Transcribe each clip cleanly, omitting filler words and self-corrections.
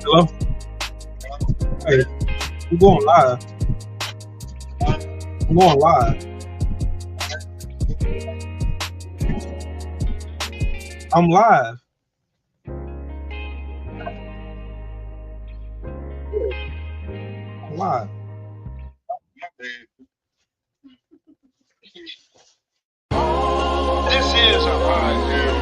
Hello? Hey, I'm going live. I'm going live. I'm live. I'm live. This is a high show.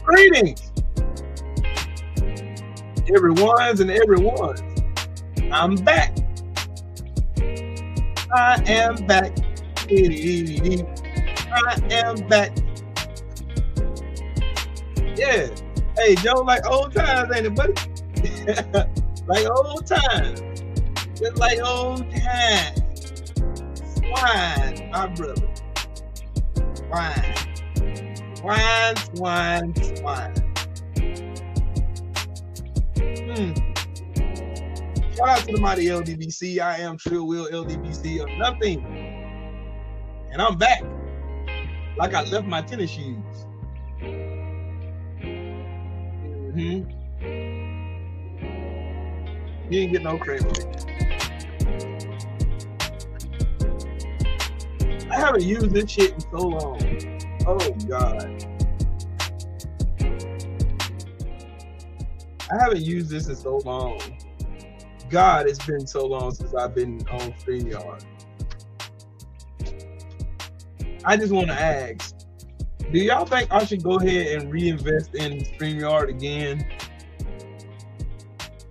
Greetings, everyone's and everyone's. I'm back. I am back. I am back. Yeah. Hey, Joe, like old times, ain't it, buddy? Like old times. Just like old times. Swine, my brother. Swine. Swine, swine, swine. Shout out to the mighty LDBC. I am Trill Will LDBC of nothing. And I'm back. Like I left my tennis shoes. You ain't get no credit. I haven't used this shit in so long. Oh God. I haven't used this in so long. God, it's been so long since I've been on StreamYard. I just want to ask, do y'all think I should go ahead and reinvest in StreamYard again?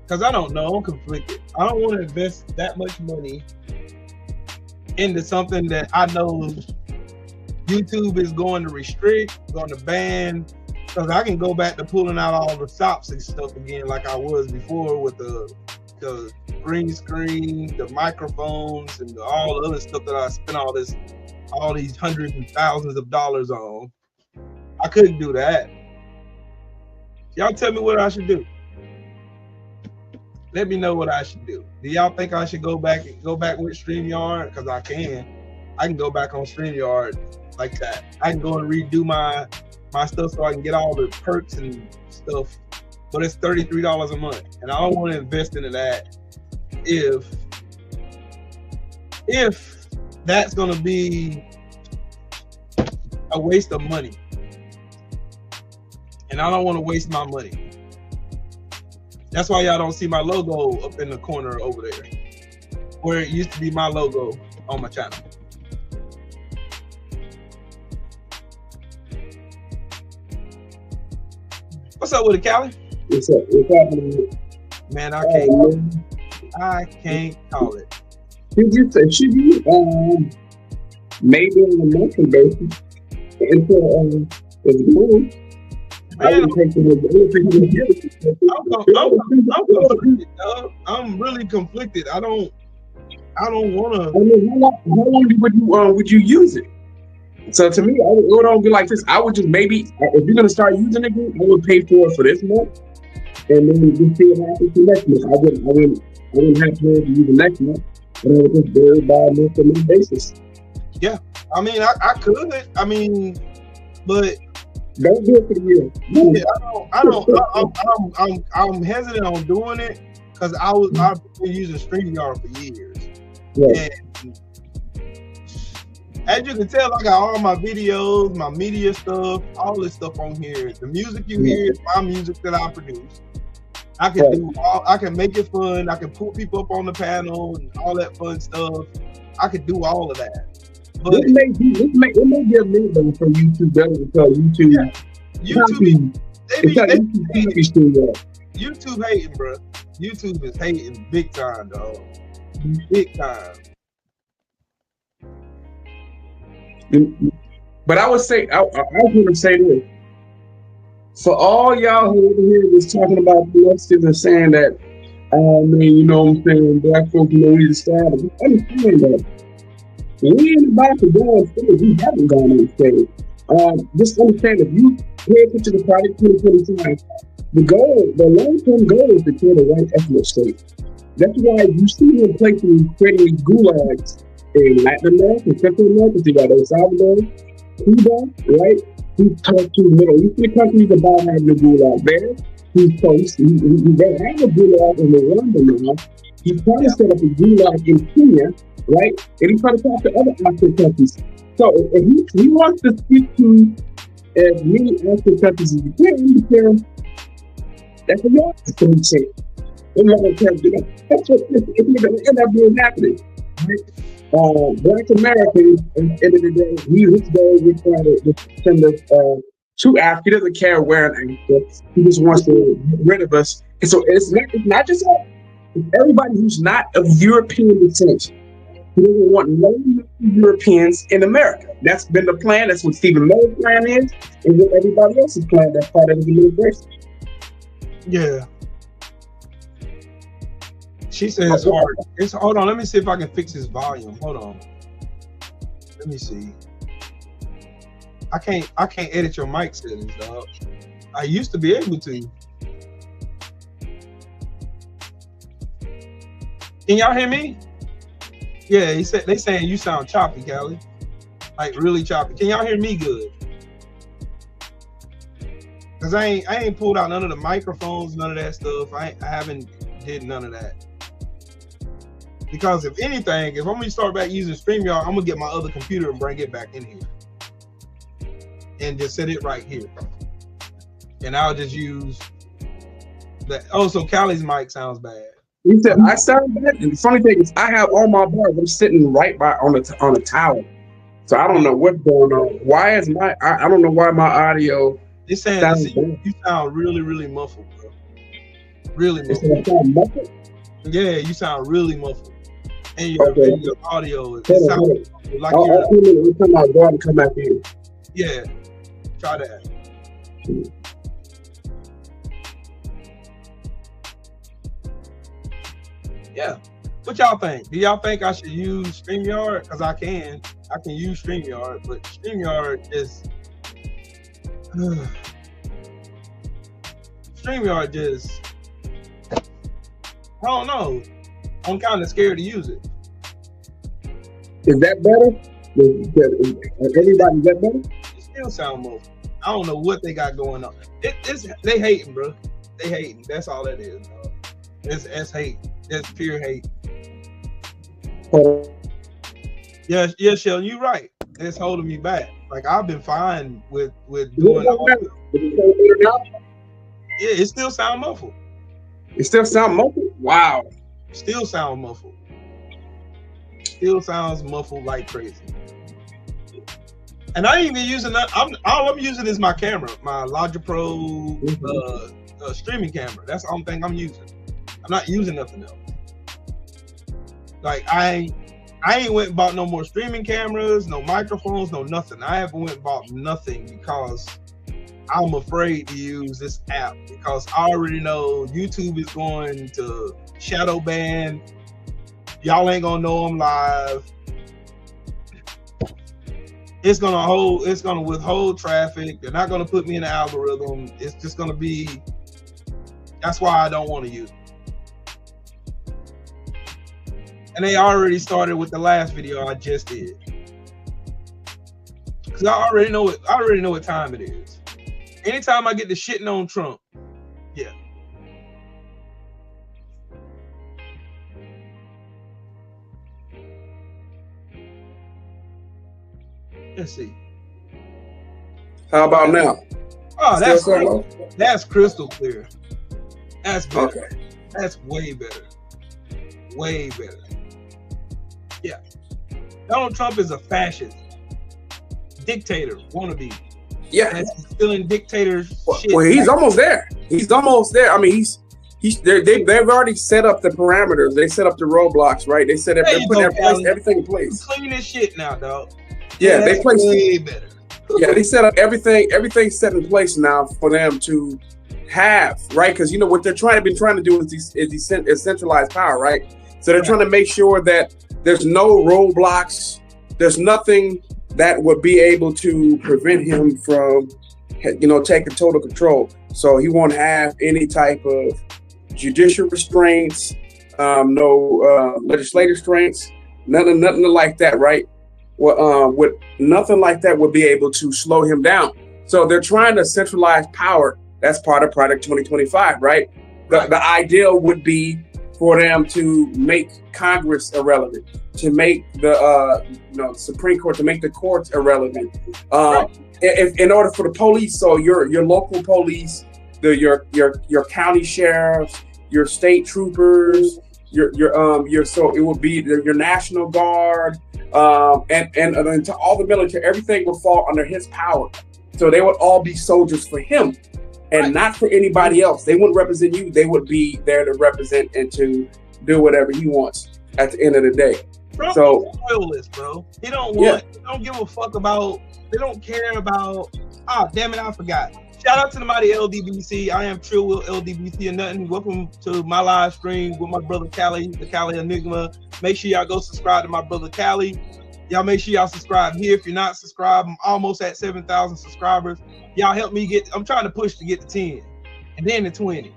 Because I don't know, I'm conflicted. I don't want to invest that much money into something that I know YouTube is going to restrict, going to ban, because I can go back to pulling out all the stops and stuff again like I was before with the green screen, the microphones, and all the other stuff that I spent all these hundreds and thousands of dollars on. I couldn't do that. Y'all tell me what I should do. Let me know what I should do. Do y'all think I should go back with StreamYard? Because I can go back on StreamYard like that. I can go and redo my stuff so I can get all the perks and stuff. But it's $33 a month, and I don't want to invest into that if that's gonna be a waste of money, and I don't want to waste my money. That's why y'all don't see my logo up in the corner over there, where it used to be my logo on my channel. What's up with it, Callie? What's up? What's happening? Man, I can't call it. Should you maybe on a monthly basis until it's going? I'm really conflicted. I don't want to. I mean, how long would you use it? So to me, I would be like this. I would just maybe, if you're gonna start using it, I would pay for it for this month, and then just see what happens the next month. I wouldn't have to use the next month, but I would just do it by a month basis. Yeah, I mean, I could. I mean, but Don't do it for the year. Yeah, I'm hesitant on doing it because I've been using StreamYard for years. Yeah. And as you can tell, I got all my videos, my media stuff, all this stuff on here. The music you hear is my music that I produce. I can do I can make it fun. I can put people up on the panel and all that fun stuff. I could do all of that. But it may be a minimum for YouTube better because YouTube. Yeah, YouTube hating, bro. YouTube is hating big time, dog. Big time. But I would say, I was going to say this. For all y'all who over here was talking about molesters and saying that, man, you know what I'm saying, black folks know either side. Understand that. We ain't about to go on stage. We haven't gone on stage. Just understand, if you pay attention to Project 2025, the long-term goal is to create a white ethnic state. That's why you see him creating these gulags in Latin America, Central America. You got El Salvador, Cuba, right? He talked to Middle Eastern countries about having a gulag there. They have a gulag in Rwanda now. He's trying to set up a gulag in Kenya, right? And he's trying to talk to other African countries. So if he wants to speak to as many African countries as he can, because that's what y'all have to say. That's what it's going to end up being happening. Right? Black Americans, at the end of the day, his goal is trying to send us to Africa. He doesn't care where in Africa. He just wants to get rid of us. And so it's not just us. It's everybody who's not of European descent. He doesn't want no Europeans in America. That's been the plan. That's what Stephen Miller's plan is, and what everybody else's plan. That's part of the administration. Yeah. She says it's hard. Hold on. Let me see if I can fix his volume. Hold on. Let me see. I can't edit your mic settings, dog. I used to be able to. Can y'all hear me? Yeah, they saying you sound choppy, Callie. Like really choppy. Can y'all hear me good? Cause I ain't pulled out none of the microphones, none of that stuff. I haven't did none of that. Because if anything, if I'm gonna start back using StreamYard, I'm gonna get my other computer and bring it back in here. And just set it right here. And I'll just use that. Oh, so Callie's mic sounds bad. He said, I sound bad. And the funny thing is, I have all my bars. I'm sitting right by on a tower. So I don't know what's going on. Why is I don't know why my audio It's saying you sound really, really muffled, bro. Really muffled. Yeah, you sound really muffled. And your audio is sound like you're come out and come back in. Yeah. Try that. Yeah. What y'all think? Do y'all think I should use StreamYard? Because I can use StreamYard, but StreamYard is StreamYard just, I don't know. I'm kind of scared to use it. Is that better? Everybody, is that better? It still sound muffled. I don't know what they got going on. They hating, bro. They hating. That's all that is. Bro. It's hate. That's pure hate. Yeah, Sheldon, you're right. It's holding me back. Like I've been fine with doing all that. Yeah, it still sound muffled. It still sound muffled? Wow. Still sound muffled. Still sounds muffled like crazy. And I ain't even using that. All I'm using is my camera, my Logic Pro streaming camera. That's the only thing I'm using. I'm not using nothing else. Like I ain't went and bought no more streaming cameras, no microphones, no nothing. I haven't went and bought nothing because I'm afraid to use this app because I already know YouTube is going to shadow ban. Y'all ain't gonna know I'm live. It's gonna withhold traffic. They're not gonna put me in the algorithm. It's just gonna be. That's why I don't want to use it. And they already started with the last video I just did. Cause I already know what time it is. Anytime I get the shitting on Trump, yeah. Let's see. How about now? Oh, that's crystal clear. That's better. Okay. That's way better. Way better. Yeah. Donald Trump is a fascist. Dictator, wannabe. Yeah. That's still in dictator shit. Well, he's almost there. He's almost there. I mean, they've already set up the parameters. They set up the roadblocks, right? They set up everything in place. Clean as shit now, dog. Yeah, they placed way better. Yeah, they set up everything. Everything's set in place now for them to have, right? Because you know what they're trying to do is centralized power, right? So they're trying to make sure that there's no roadblocks. There's nothing that would be able to prevent him from, taking total control. So he won't have any type of judicial restraints, no legislative restraints, nothing like that, right? With nothing like that would be able to slow him down. So they're trying to centralize power. That's part of Project 2025, right? The ideal would be for them to make Congress irrelevant, to make the Supreme Court, to make the courts irrelevant. If in order for the police, so your local police, your county sheriffs, your state troopers, so it would be your National Guard, and to all the military, everything would fall under his power. So they would all be soldiers for him and not for anybody else. They wouldn't represent you. They would be there to represent and to do whatever he wants at the end of the day. Trump is loyalist, bro. He don't give a fuck about, they don't care about, damn it, I forgot. Shout out to the mighty LDBC. I am Trill Will LDBC and nothing. Welcome to my live stream with my brother Cali, the Cali Enigma. Make sure y'all go subscribe to my brother Cali. Y'all make sure y'all subscribe here. If you're not subscribed, I'm almost at 7,000 subscribers. Y'all help me I'm trying to push to get to 10, and then to 20,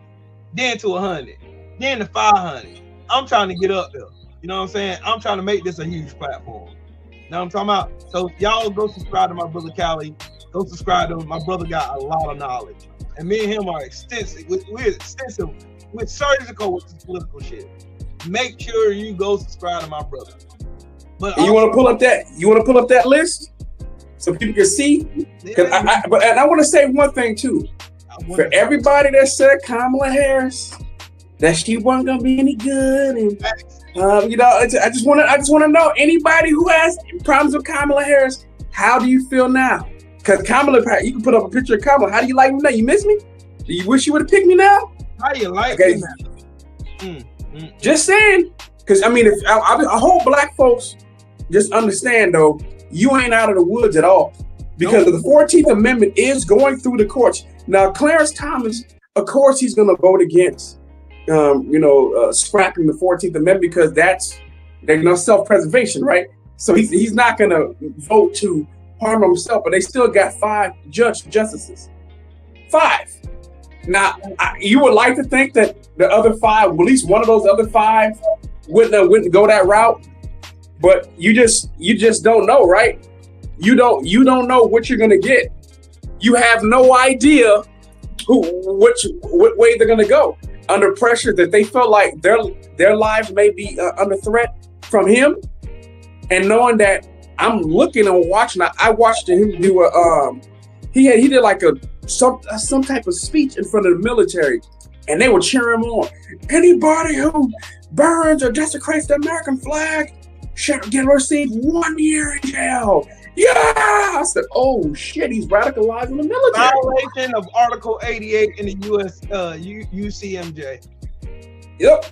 then to 100, then to 500. I'm trying to get up there. You know what I'm saying? I'm trying to make this a huge platform. You know what I'm talking about? So y'all go subscribe to my brother Cali. Go subscribe to him. My brother got a lot of knowledge. And me and him are extensive. We're extensive. We're surgical with this political shit. Make sure you go subscribe to my brother. But you want to pull up that list so people can see? And I want to say one thing too. For everybody that said Kamala Harris, that she wasn't gonna be any good, and I just want to know, anybody who has problems with Kamala Harris, how do you feel now? Because Kamala, you can put up a picture of Kamala. How do you like me now? You miss me? Do you wish you would have picked me now? How do you like me now? Just saying. Because I mean, if I hope black folks just understand though, you ain't out of the woods at all. Because the 14th Amendment is going through the courts. Now, Clarence Thomas, of course, he's going to vote against, scrapping the 14th Amendment because that's self-preservation, right? So he's not going to vote to harm himself, but they still got 5 justices. 5. Now, you would like to think that the other 5, at least one of those other 5, wouldn't go that route, but you just don't know, right? You don't know what you're gonna get. You have no idea what way they're gonna go under pressure that they felt like their lives may be under threat from him, and knowing that I'm looking and watching. I watched him do he did like some type of speech in front of the military, and they were cheering him on. Anybody who burns or desecrates the American flag should receive 1 year in jail. Yeah, I said, oh shit, he's radicalizing the military. Violation of Article 88 in the U.S. UCMJ. Yep.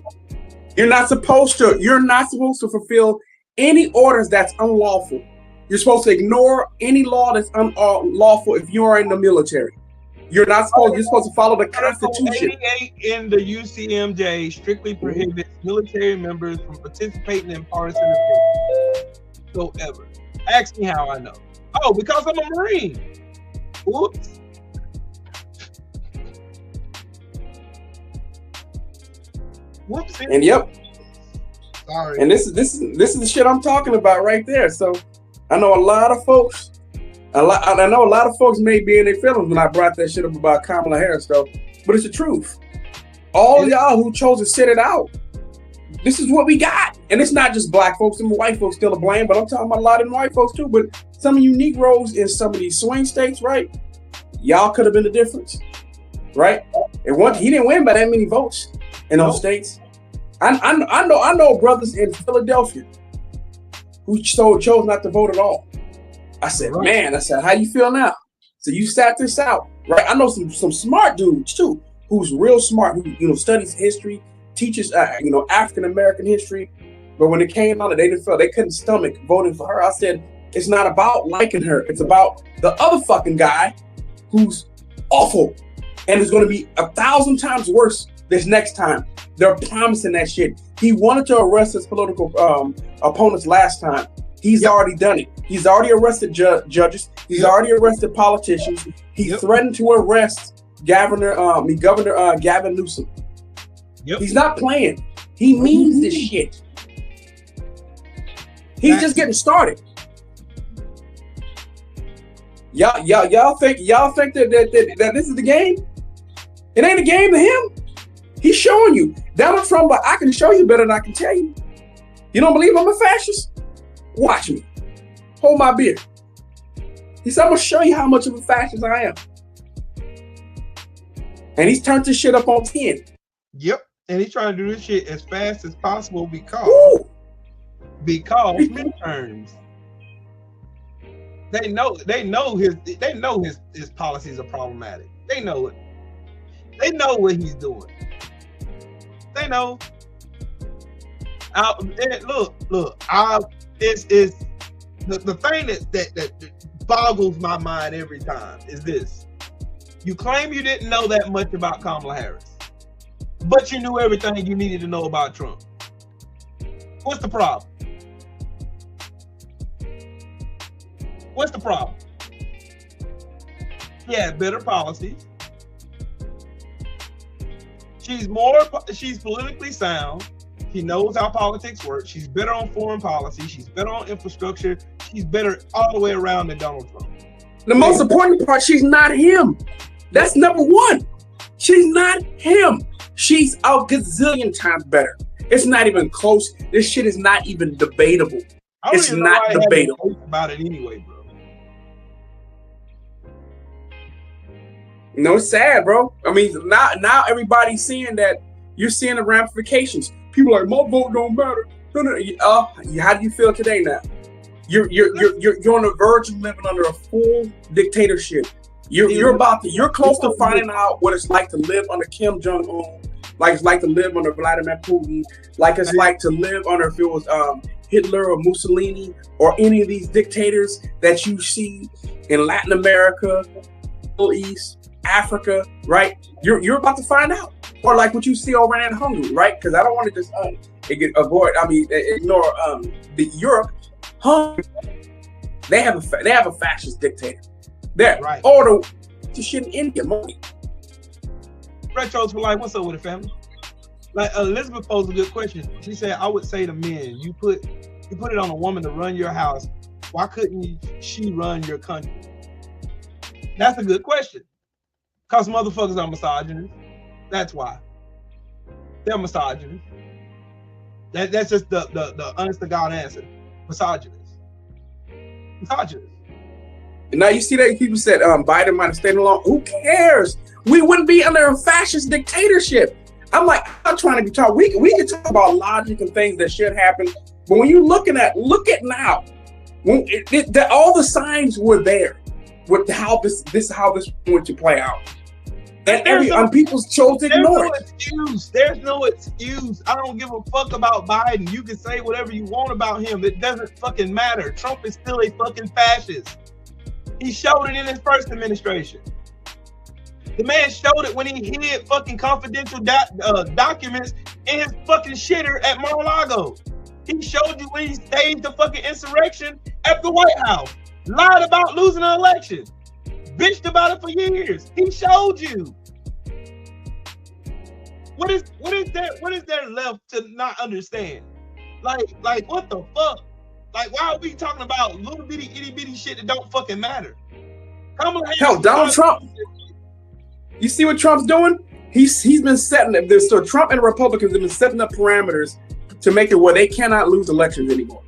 You're not supposed to fulfill any orders that's unlawful. You're supposed to ignore any law that's unlawful if you are in the military. You're supposed to follow the Constitution. Article 88 in the UCMJ strictly prohibits military members from participating in partisan events whatsoever. Ask me how I know. Oh, because I'm a Marine. Whoops. Whoops. And yep. Sorry. And this is the shit I'm talking about right there. So I know a lot of folks I know a lot of folks may be in their feelings when I brought that shit up about Kamala Harris, though, but it's the truth. All y'all who chose to sit it out, this is what we got. And it's not just black folks and white folks still to blame, but I'm talking about a lot of them white folks too. But some of you Negroes in some of these swing states, right? Y'all could have been the difference, right? And he didn't win by that many votes in those states. I know brothers in Philadelphia who chose not to vote at all. I said, man, how you feel now? So you sat this out, right? I know some smart dudes too, who's real smart, who studies history, teaches African American history. But when it came out, they couldn't stomach voting for her. I said, it's not about liking her. It's about the other fucking guy who's awful and is going to be 1,000 times worse this next time. They're promising that shit. He wanted to arrest his political opponents last time. He's already done it. He's already arrested judges. He's already arrested politicians. He threatened to arrest Governor Gavin Newsom. He's not playing. He means this shit. He's just getting started. Y'all think that this is the game? It ain't a game to him. He's showing you. Donald Trump, but I can show you better than I can tell you. You don't believe I'm a fascist? Watch me. Hold my beer. He said, I'm going to show you how much of a fascist I am. And he's turned this shit up on 10. Yep. And he's trying to do this shit as fast as possible because midterms. They know his policies are problematic. They know it. They know what he's doing. They know. It's the thing that boggles my mind every time is this. You claim you didn't know that much about Kamala Harris, but you knew everything you needed to know about Trump. What's the problem? What's the problem? He has better policies. She's politically sound. She knows how politics work. She's better on foreign policy. She's better on infrastructure. She's better all the way around than Donald Trump. The most important part, she's not him. That's number one. She's not him. She's a gazillion times better. It's not even close. This shit is not even debatable. It's not debatable. About it anyway, bro. No, it's sad, bro. I mean, now everybody's seeing that. You're seeing the ramifications. People are like, my vote don't matter. How do you feel today now? You're on the verge of living under a full dictatorship. You're close to finding out what it's like to live under Kim Jong-un, like it's like to live under Vladimir Putin, like it's like to live under if it was Hitler or Mussolini or any of these dictators that you see in Latin America, Middle East, Africa, right? You're about to find out. Or like what you see over in Hungary, right? Because I don't want to just ignore the Europe. Hungary, they have a fascist dictator. There, right? Or the shit in India, money. Retros were like, "What's up with the family?" Like Elizabeth posed a good question. She said, "I would say to men, you put it on a woman to run your house. Why couldn't she run your country?" That's a good question. Cause motherfuckers are misogynist. That's why. They're misogynist. That's just the honest to God answer. Misogynist. Misogynist. And now you see that people said Biden might have stayed along. Who cares? We wouldn't be under a fascist dictatorship. I'm like, I'm not trying to be taught. We can talk about logic and things that should happen. But when you're look at now, all the signs were there with how this going to play out. And people chose to ignore it. There's no excuse. I don't give a fuck about Biden. You can say whatever you want about him. It doesn't fucking matter. Trump is still a fucking fascist. He showed it in his first administration. The man showed it when he hid fucking confidential documents in his fucking shitter at Mar-a-Lago. He showed you when he staged the fucking insurrection at the White House. Lied about losing an election. Bitched about it for years. He showed you. What is there left to not understand? Like what the fuck? Like why are we talking about little bitty itty bitty shit that don't fucking matter? Kamala Harris Hell, Donald Trump. You see what Trump's doing? He's been setting this. So Trump and Republicans have been setting up parameters to make it where they cannot lose elections anymore.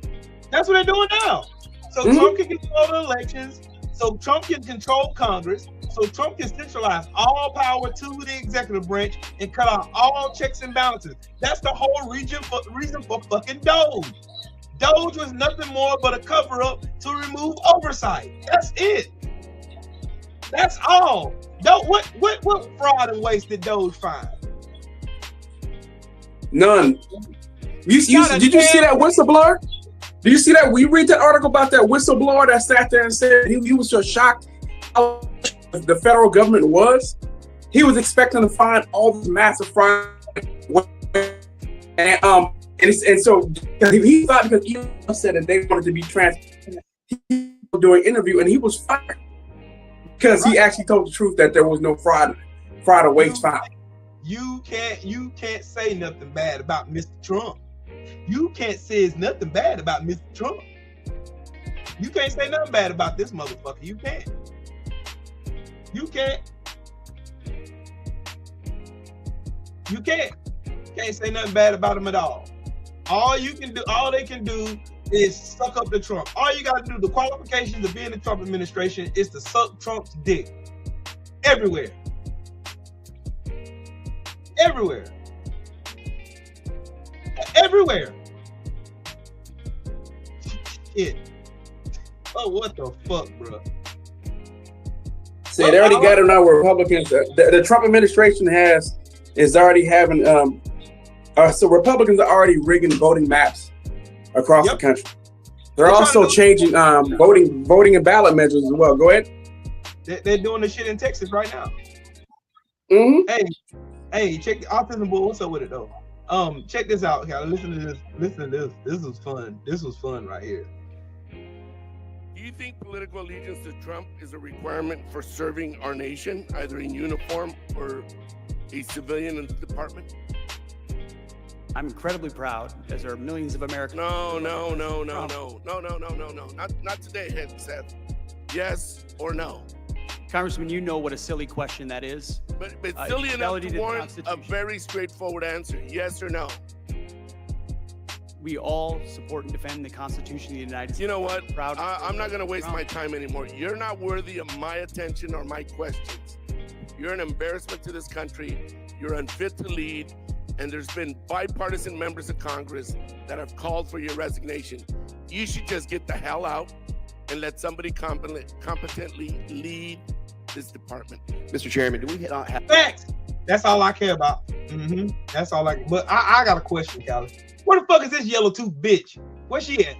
That's what they're doing now. So Trump can control the elections. So Trump can control Congress. So Trump can centralize all power to the executive branch and cut out all checks and balances. That's the whole reason for fucking Doge. Doge was nothing more but a cover-up to remove oversight. That's it. That's all. What fraud and waste did Doge find? None. Did you see that whistleblower? Did you see that? We read that article about that whistleblower that sat there and said he was so shocked how the federal government was. He was expecting to find all this massive fraud, and so he thought because Elon said that they wanted to be transparent during an interview, and he was fired because he actually told the truth that there was no fraud or waste found. You can't say nothing bad about Mr. Trump. You can't say it's nothing bad about Mr. Trump. You can't say nothing bad about this motherfucker. You can't. You can't. You can't. Can't say nothing bad about him at all. All they can do is suck up to Trump. All you gotta do, the qualifications of being in the Trump administration is to suck Trump's dick. Everywhere. Everywhere. Everywhere. Shit. Oh, what the fuck, bro? See, they already got it now where Republicans, the Trump administration is already having, so Republicans are already rigging voting maps across the country. They're also changing voting and ballot measures as well. Go ahead. They're doing the shit in Texas right now. Mm-hmm. Hey, check the autism boy. What's up with it though? Check this out, Cal. Listen to this. Listen to this. This was fun. This was fun right here. Do you think political allegiance to Trump is a requirement for serving our nation, either in uniform or a civilian in the department? I'm incredibly proud, as there are millions of Americans. No. Not today, Seth. Yes or no? Congressman, you know what a silly question that is. But silly enough to warrant a very straightforward answer. Yes or no? We all support and defend the Constitution of the United States. You know what? I'm not going to waste my time anymore. You're not worthy of my attention or my questions. You're an embarrassment to this country. You're unfit to lead. And there's been bipartisan members of Congress that have called for your resignation. You should just get the hell out and let somebody competently lead this department. Mr. Chairman, do we not have facts? That's all I care about. That's all I. But I got a question, Callie. Where the fuck is this yellow tooth bitch? Where's she at?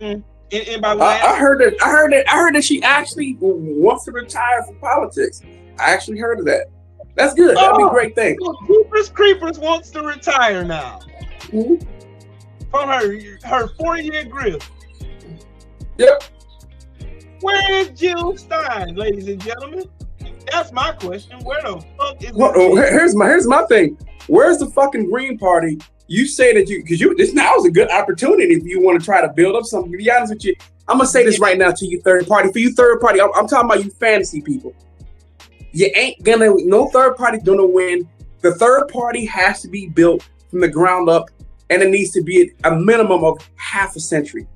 I heard that she actually wants to retire from politics. I actually heard of that. That's good. That'd be a great thing. Creepers wants to retire now from her 4-year grip. Yep. Where is Jill Stein, ladies and gentlemen? That's my question. Where the fuck is? Here's my thing. Where's the fucking Green Party? You say that this now is a good opportunity if you want to try to build up something. To be honest with you, I'm gonna say this right now to you, third party. For you, third party, I'm talking about you fantasy people. You ain't gonna. No third party gonna win. The third party has to be built from the ground up, and it needs to be a minimum of half a century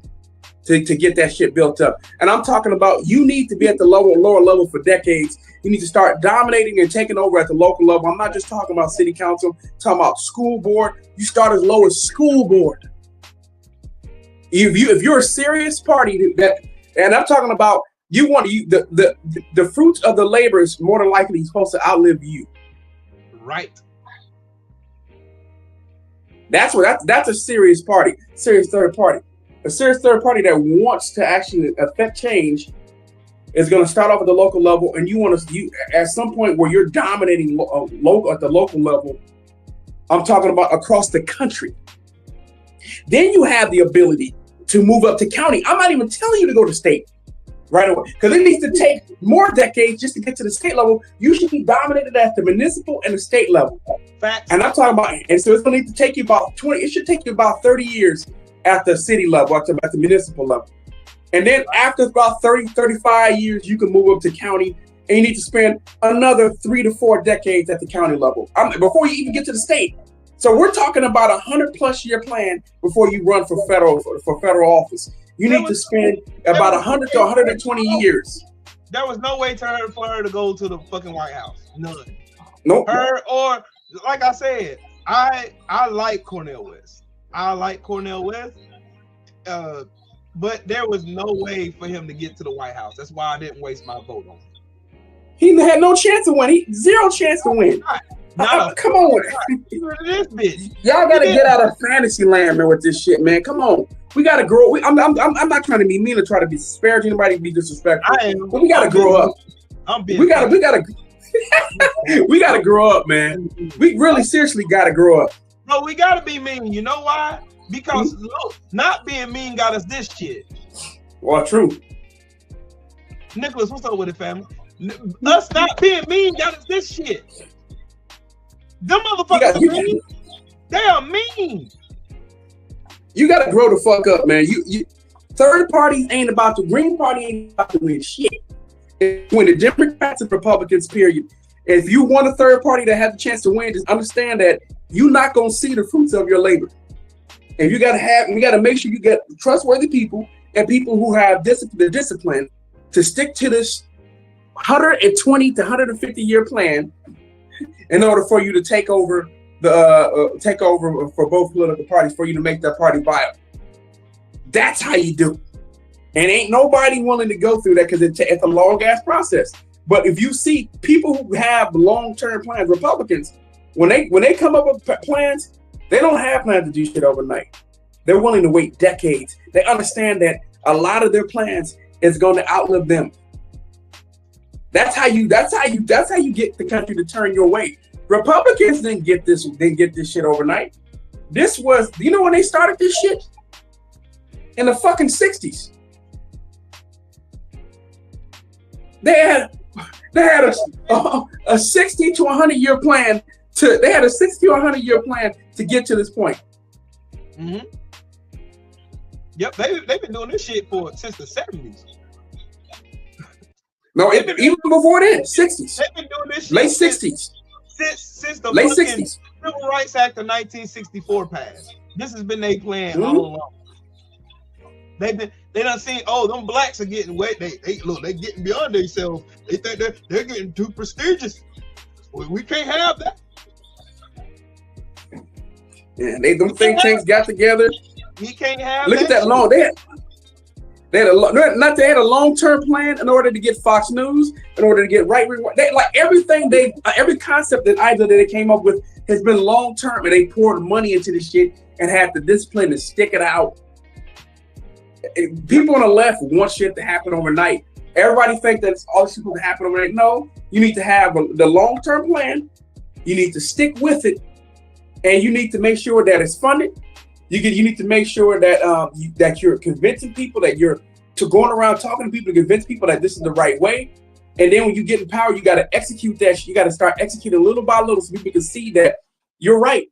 to get that shit built up. And I'm talking about you need to be at the lower level for decades. You need to start dominating and taking over at the local level. I'm not just talking about city council, I'm talking about school board. You start as low as school board. If you're a serious party and I'm talking about the fruits of the labor is more than likely supposed to outlive you. Right. That's a serious party, serious third party. A serious third party that wants to actually affect change is going to start off at the local level, and you at some point where you're dominating local at the local level. I'm talking about across the country. Then you have the ability to move up to county. I'm not even telling you to go to state right away because it needs to take more decades just to get to the state level. You should be dominated at the municipal and the state level. Facts. And I'm talking about, and so it's going to need to take you about 20. It should take you about 30 years at the city level, at the municipal level. And then after about 30, 35 years, you can move up to county, and you need to spend another 3 to 4 decades at the county level before you even get to the state. So we're talking about 100+ year plan before you run for federal office. You need to spend about 100 to 120 years. There was no way for her to go to the fucking White House. None. Nope. Her or, like I said, I like Cornel West. But there was no way for him to get to the White House. That's why I didn't waste my vote on him. He had no chance to win. Zero chance to win. Come on. This bitch. Y'all gotta get out of fantasy land, man, with this shit, man. Come on. We gotta grow. I'm not trying to be mean or try to be disparaging anybody, be disrespectful. But we gotta grow up. We gotta grow up, man. We really seriously gotta grow up. No, we gotta be mean. You know why? Because look, not being mean got us this shit. Well, true. Nicholas, what's up with it, family? Us not being mean got us this shit. Them motherfuckers are mean. They are mean. You gotta grow the fuck up, man. You third parties ain't about to, Green Party ain't about to win shit. When the Democrats and Republicans, period. If you want a third party that has a chance to win, just understand that you're not gonna see the fruits of your labor. And you gotta make sure you get trustworthy people and people who have the discipline to stick to this 120 to 150 year plan in order for you to take over for both political parties, for you to make that party viable. That's how you do it. And ain't nobody willing to go through that because it's a long ass process. But if you see people who have long-term plans, Republicans, when they come up with plans, they don't have plans to do shit overnight. They're willing to wait decades. They understand that a lot of their plans is going to outlive them. That's how you get the country to turn your way. Republicans didn't get this shit overnight. This was, you know when they started this shit? In the fucking 60s. They had a 60 to 100 year plan to get to this point. Mm-hmm. Yep, they've been doing this shit since the 70s. No, even before then, 60s. They've been doing this shit late 60s. Since the late 60s. Civil Rights Act of 1964 passed. This has been their plan all along. They done seen, them blacks are getting wet. They getting beyond themselves. They think they're getting too prestigious. We can't have that. Yeah, them think tanks got together. We can't have Look that. At that long. They had a long-term plan in order to get Fox News, in order to get right-wing. They like everything. Every concept that they came up with has been long-term, and they poured money into this shit and had the discipline to stick it out. People on the left want shit to happen overnight. Everybody think that it's all supposed to happen overnight. No, you need to have the long-term plan. You need to stick with it, and you need to make sure that it's funded. You need to make sure that that you're convincing people, that you're going around talking to people to convince people that this is the right way. And then when you get in power, you got to execute that. You got to start executing little by little so people can see that you're right.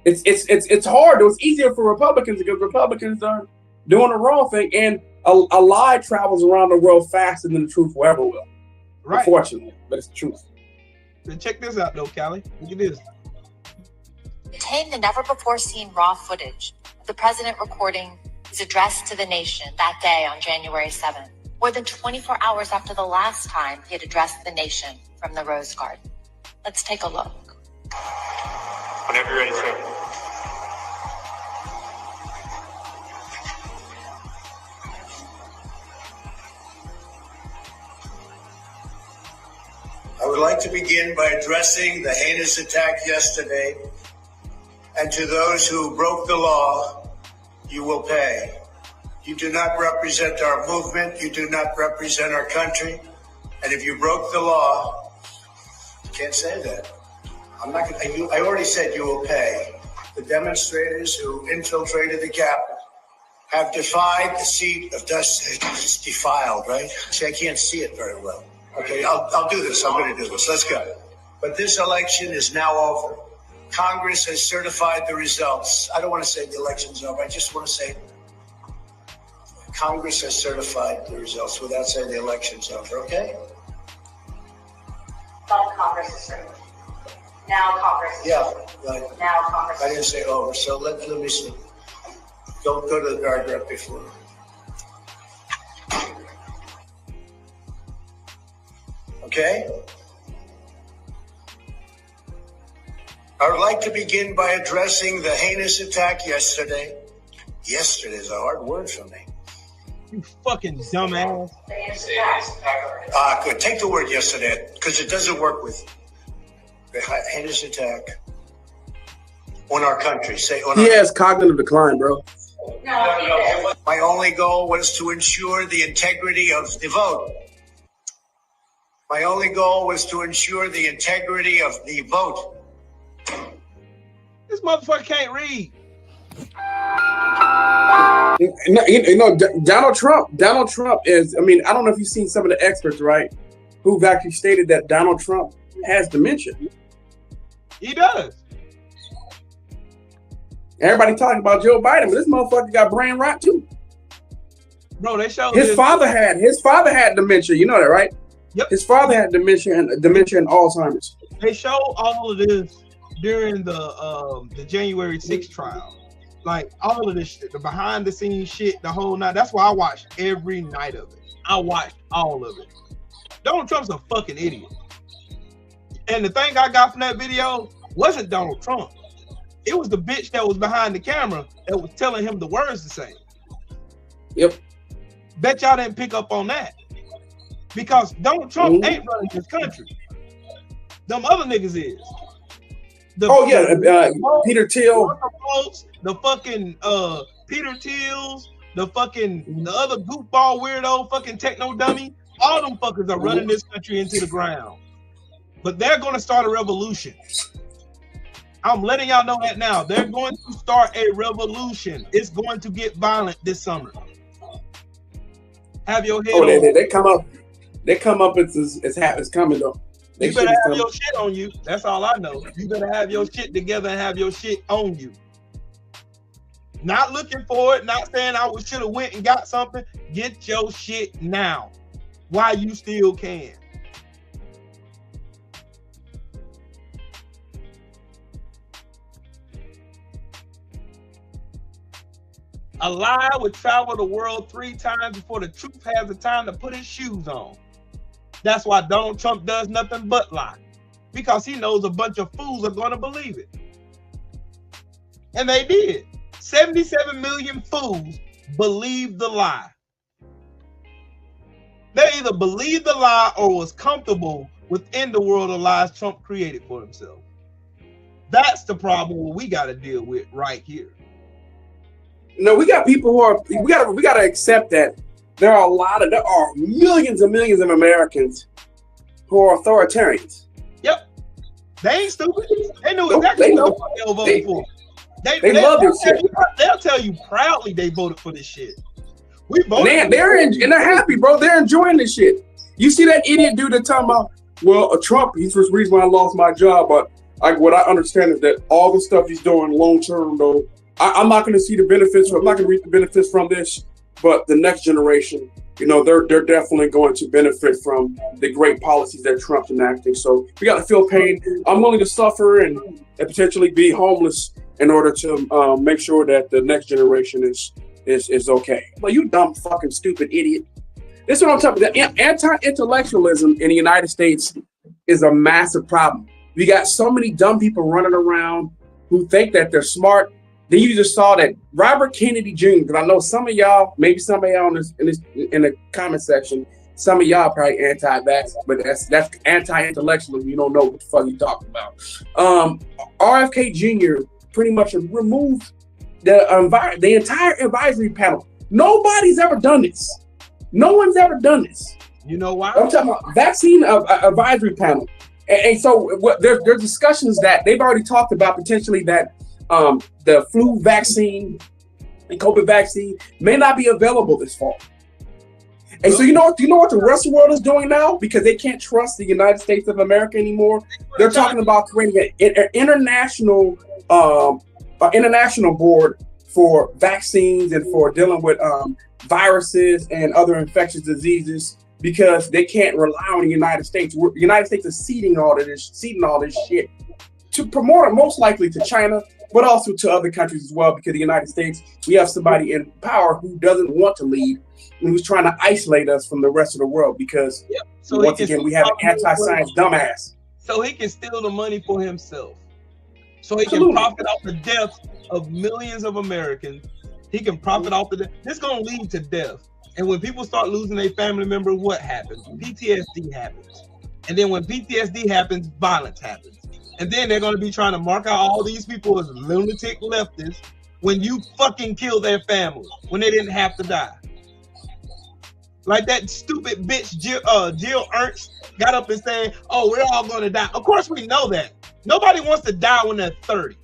It's hard. It was easier for Republicans because Republicans are doing the wrong thing, and a lie travels around the world faster than the truth will ever will. Right. Unfortunately, but it's the truth. Then check this out, though, Callie. Look at this. Contained the never-before-seen raw footage of the president recording his address to the nation that day on January 7th, more than 24 hours after the last time he had addressed the nation from the Rose Garden. Let's take a look. Whenever you're ready, sir. I would like to begin by addressing the heinous attack yesterday. And to those who broke the law, you will pay. You do not represent our movement. You do not represent our country. And if you broke the law, you can't say that. I'm not going to. I already said you will pay. The demonstrators who infiltrated the Capitol have defied the seat of justice. It's defiled, right? See, I can't see it very well. Okay, I'll do this. I'm going to do this. Let's go. But this election is now over. Congress has certified the results. I don't want to say the election's over. I just want to say Congress has certified the results without saying the election's over, okay? Thought Congress is certain. Now Congress is Yeah, certain. right. Now Congress I is didn't say over, so let me see. Go to the paragraph before. Okay? I would like to begin by addressing the heinous attack yesterday. Yesterday is a hard word for me. You fucking dumbass. Good. Take the word yesterday, because it doesn't work with the heinous attack on our country. Say on He our has cognitive decline, bro. No. My only goal was to ensure the integrity of the vote. My only goal was to ensure the integrity of the vote. This motherfucker can't read. You know, Donald Trump is, I mean, I don't know if you've seen some of the experts, right, who've actually stated that Donald Trump has dementia. He does. Everybody talking about Joe Biden, but this motherfucker got brain rot too. Bro, they showed His father had dementia. You know that, right? Yep. His father had dementia and Alzheimer's. They showed all of this during the January 6th trial. Like all of this shit, the behind the scenes shit, the whole night. That's why I watched every night of it. I watched all of it. Donald Trump's a fucking idiot. And the thing I got from that video wasn't Donald Trump. It was the bitch that was behind the camera that was telling him the words to say. Yep. Bet y'all didn't pick up on that. Because Donald Trump ain't running this country. Them other niggas is. Peter Thiel. The fucking Peter Thiels, the other goofball weirdo fucking techno dummy, all them fuckers are running this country into the ground. But they're gonna start a revolution. I'm letting y'all know that now. They're going to start a revolution. It's going to get violent this summer. Have your head on. They come up. They come up. It's coming though. You better have your shit on you. That's all I know. You better have your shit together and have your shit on you. Not looking for it, not saying I should have went and got something. Get your shit now while you still can. A lie would travel the world 3 times before the truth has the time to put his shoes on. That's why Donald Trump does nothing but lie. Because he knows a bunch of fools are going to believe it. And they did. 77 million fools believed the lie. They either believed the lie or was comfortable within the world of lies Trump created for himself. That's the problem we got to deal with right here. No, we got people who are, we got to accept that there are millions and millions of Americans who are authoritarians. Yep. They ain't stupid. They knew exactly what they were voting for. They love this shit. They'll tell you proudly they voted for this shit. We voted. And they're happy, bro. They're enjoying this shit. You see that idiot dude that talking about, well, Trump, he's the reason why I lost my job, but what I understand is that all the stuff he's doing long term, though, I'm not going to see the benefits. I'm not going to reap the benefits from this. But the next generation, you know, they're definitely going to benefit from the great policies that Trump's enacting. So we got to feel pain. I'm willing to suffer and potentially be homeless in order to make sure that the next generation is okay. Well, you dumb fucking stupid idiot. This is what I'm talking about. Anti-intellectualism in the United States is a massive problem. We got so many dumb people running around who think that they're smart. Then you just saw that Robert Kennedy Jr., because I know some of y'all, maybe some of y'all in the comment section, some of y'all probably anti-vax, but that's anti-intellectualism. You don't know what the fuck you talking about. RFK Jr. pretty much removed the entire advisory panel. Nobody's ever done this. No one's ever done this. You know why? I'm talking about vaccine advisory panel. And so there's discussions that they've already talked about potentially that the flu vaccine and COVID vaccine may not be available this fall. And so you know what the rest of the world is doing now? Because they can't trust the United States of America anymore. They're talking about creating an international board for vaccines and for dealing with viruses and other infectious diseases because they can't rely on the United States. The United States is seeding all this shit to promote it most likely to China, but also to other countries as well, because the United States, we have somebody in power who doesn't want to lead and who's trying to isolate us from the rest of the world because so once again, we have an anti-science dumbass. So he can steal the money for himself. So he can profit off the deaths of millions of Americans. He can profit off the death. This is going to lead to death. And when people start losing their family member, what happens? PTSD happens. And then when PTSD happens, violence happens. And then they're going to be trying to mark out all these people as lunatic leftists when you fucking kill their family, when they didn't have to die. Like that stupid bitch Jill Ernst got up and said, oh, we're all going to die. Of course we know that. Nobody wants to die when they're 30.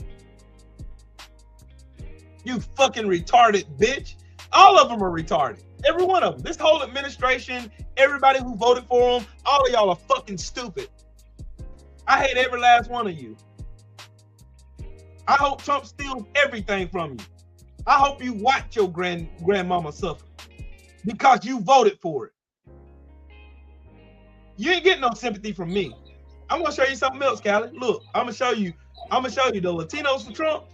You fucking retarded bitch. All of them are retarded. Every one of them. This whole administration, everybody who voted for them, all of y'all are fucking stupid. I hate every last one of you. I hope Trump steals everything from you. I hope you watch your grandmama suffer because you voted for it. You ain't getting no sympathy from me. I'm gonna show you something else, Callie. Look, I'm gonna show you the Latinos for Trump.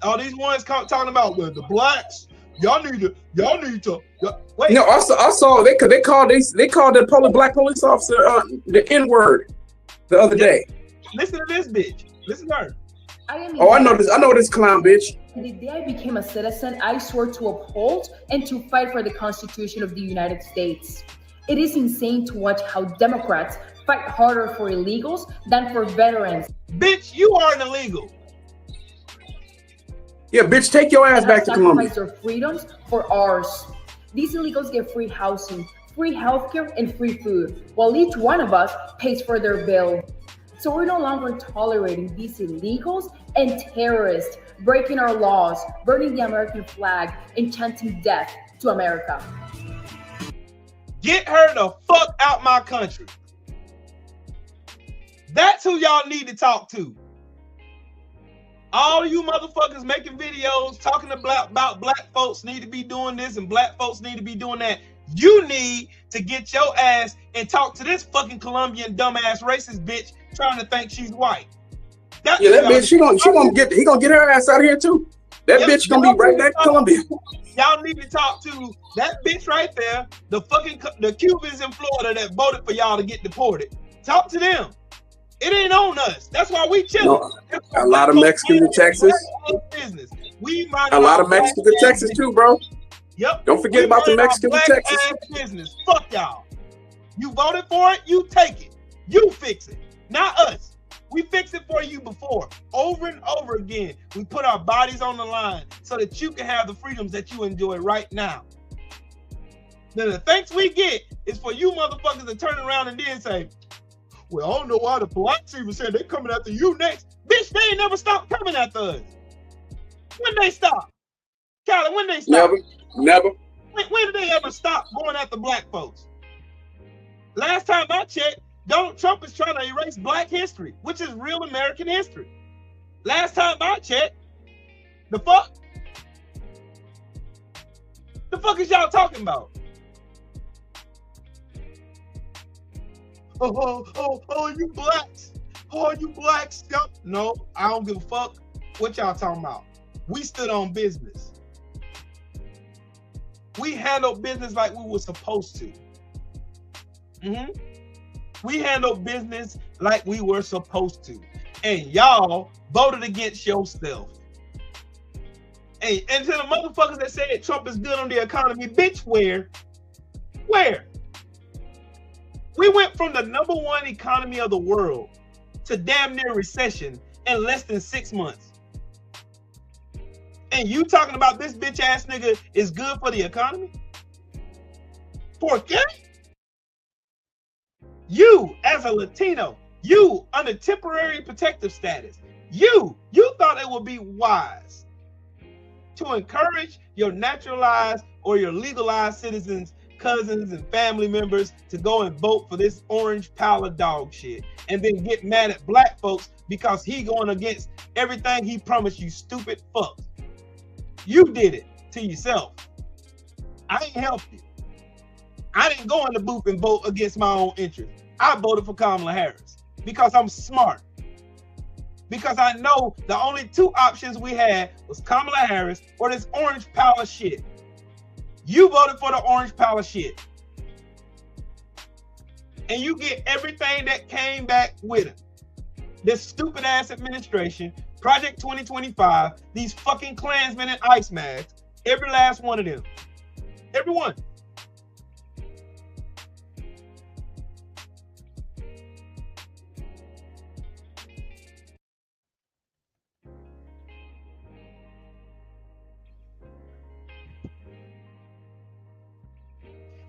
All these ones talking about the blacks. Y'all need to. Wait. No, I saw they called the black police officer the N-word the other day. Listen to this bitch. Listen to her. I know this clown bitch. The day I became a citizen, I swore to uphold and to fight for the Constitution of the United States. It is insane to watch how Democrats fight harder for illegals than for veterans. Bitch, you are an illegal. Yeah, bitch, take your ass back to Colombia. Sacrifice their freedoms for ours. These illegals get free housing, free healthcare, and free food, while each one of us pays for their bill. So we're no longer tolerating these illegals and terrorists breaking our laws, burning the American flag, and chanting death to America. Get her the fuck out my country. That's who y'all need to talk to. All you motherfuckers making videos talking about black folks need to be doing this and black folks need to be doing that. You need to get your ass and talk to this fucking Colombian dumbass racist bitch trying to think she's white. That bitch, he gonna get her ass out of here too. That bitch gonna be right back to Colombia. Y'all need to talk to that bitch right there, the Cubans in Florida that voted for y'all to get deported. Talk to them. It ain't on us. That's why we chilling. No, a lot of Mexicans in Texas. A lot of Mexicans in Texas too, bro. Yep. Don't forget about the Mexicans in Texas. Business. Fuck y'all. You voted for it, you take it. You fix it. Not us. We fixed it for you before. Over and over again. We put our bodies on the line so that you can have the freedoms that you enjoy right now. Then the thanks we get is for you motherfuckers to turn around and then say, well, I don't know why the blacks even said they're coming after you next. Bitch, they ain't never stopped coming after us. When they stop? Callie, when they stop? Never. When did they ever stop going after black folks? Last time I checked, Donald Trump is trying to erase black history, which is real American history. Last time I checked, the fuck is y'all talking about? Oh, you blacks. Oh, you blacks. No, I don't give a fuck what y'all talking about. We stood on business. We handled business like we were supposed to. We handled business like we were supposed to. And y'all voted against yourself. And to the motherfuckers that said Trump is good on the economy, bitch, where? We went from the #1 economy of the world to damn near recession in less than 6 months. And you talking about this bitch ass nigga is good for the economy? ¿Por qué? You, as a Latino, you under temporary protective status, you thought it would be wise to encourage your naturalized or your legalized citizens, cousins and family members to go and vote for this orange pile of dog shit and then get mad at black folks because he going against everything he promised you, stupid fucks. You did it to yourself. I ain't helped you. I didn't go in the booth and vote against my own interest. I voted for Kamala Harris because I'm smart. Because I know the only two options we had was Kamala Harris or this orange power shit. You voted for the orange power shit. And you get everything that came back with it. This stupid ass administration, Project 2025, these fucking Klansmen and ice masks, every last one of them. Every one.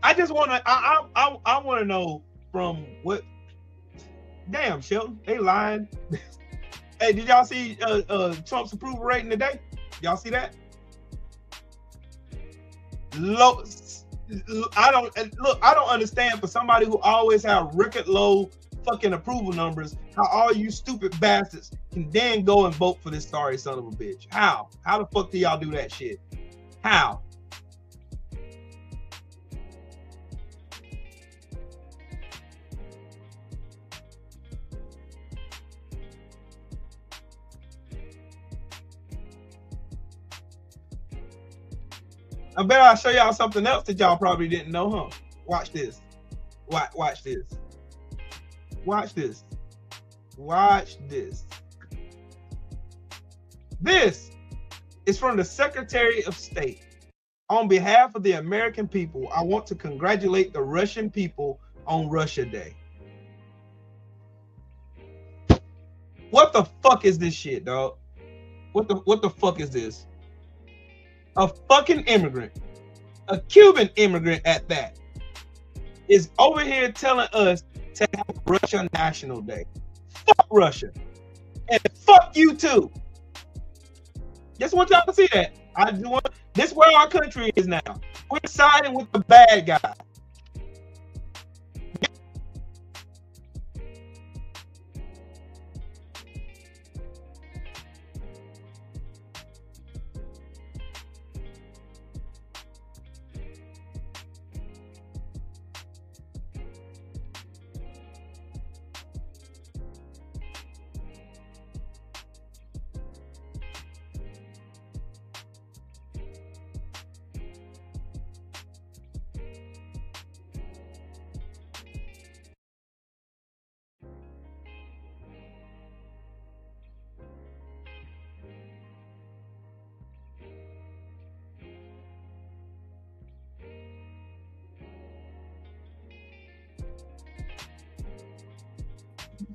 I just want to. I want to know from what. Damn, Shelton, they lying. Hey, did y'all see Trump's approval rating today? Y'all see that? Low. I don't understand, for somebody who always have record low fucking approval numbers, how all you stupid bastards can then go and vote for this sorry son of a bitch. How the fuck do y'all do that shit? How? I bet I'll show y'all something else that y'all probably didn't know, huh? Watch this. Watch this. Watch this. Watch this. This is from the Secretary of State. On behalf of the American people, I want to congratulate the Russian people on Russia Day. What the fuck is this shit, dog? What the fuck is this? A fucking immigrant, a Cuban immigrant at that, is over here telling us to have Russia National Day. Fuck Russia. And fuck you too. Just want y'all to see that. This is where our country is now. We're siding with the bad guy.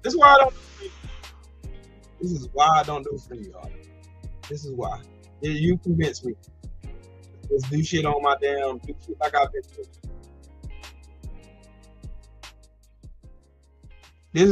This is why I don't. This is why I don't do free, y'all. This is why. You convinced me. Just do shit on my damn. Do shit like I've been doing. This is